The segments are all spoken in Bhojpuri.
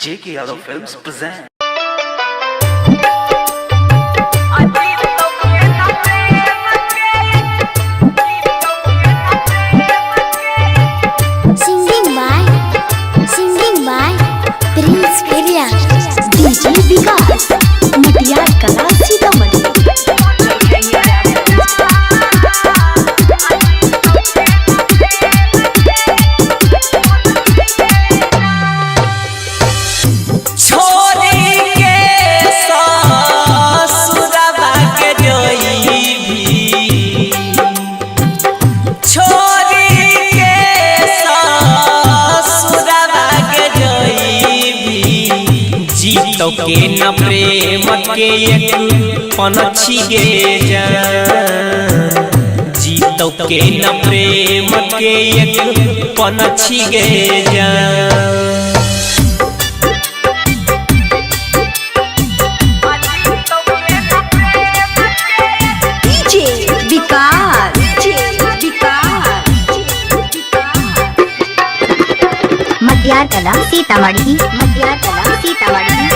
J.K. Yadav Films present. Singing by Prince Peria, DJ Vikas, Matiar Kala Sitamarhi. तो के न प्रेम के एक पनछी गे जान जी तो के न प्रेम के एक पनछी गे जान DJ Vikas, मटियार कला सीतामढ़ी, मटियार कला सीतामढ़ी।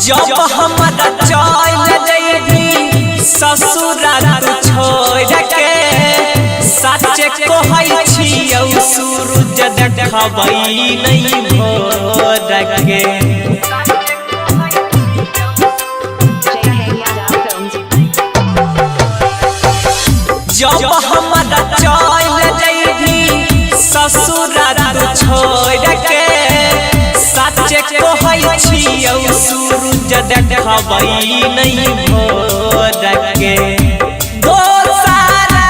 जब हमारा चल जइबी ससुरा तू छोड़ के सच कहै छियौ सूरज देखबै नहीं भोर के जब हमारा चल जइबी ससुरा तू छोड़ के सच कहै छियौ सूरज देखबै नहीं भोर के दोसरा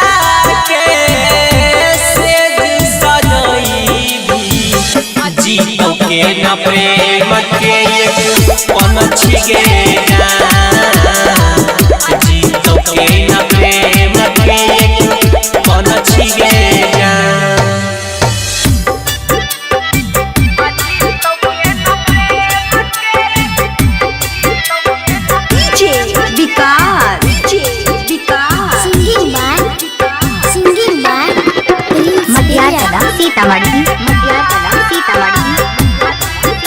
के सेज सजइबी जी तो के न प्रेम के एक पनछी गे जान जी तो के न प्रेम के एक पनछी गे जान मटियार कला सीतामढ़ी, मटियार कला सीतामढ़ी।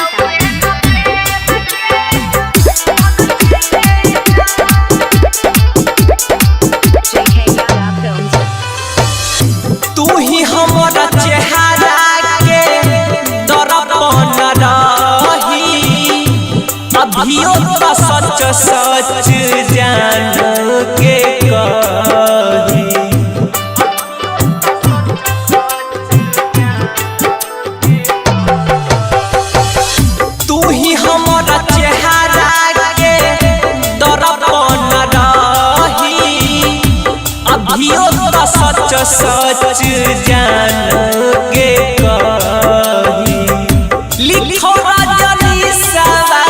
तू ही हमारा चेहरा के दर्पण रही अभियो तो सच सच जान के कही तू ही हमारा चेहरा के दर्पण रही अभियो तो सच सच जान के कही लिखो रजनी सवा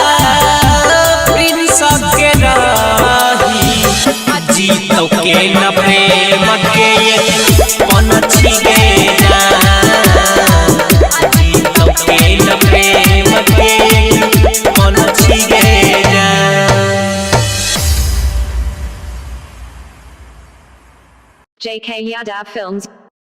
प्रिंस के रही जी तो के न प्रेम के एक पनछी गे जान जी तो के न प्रेम के एक पनछी गे जान। JK Yadav Films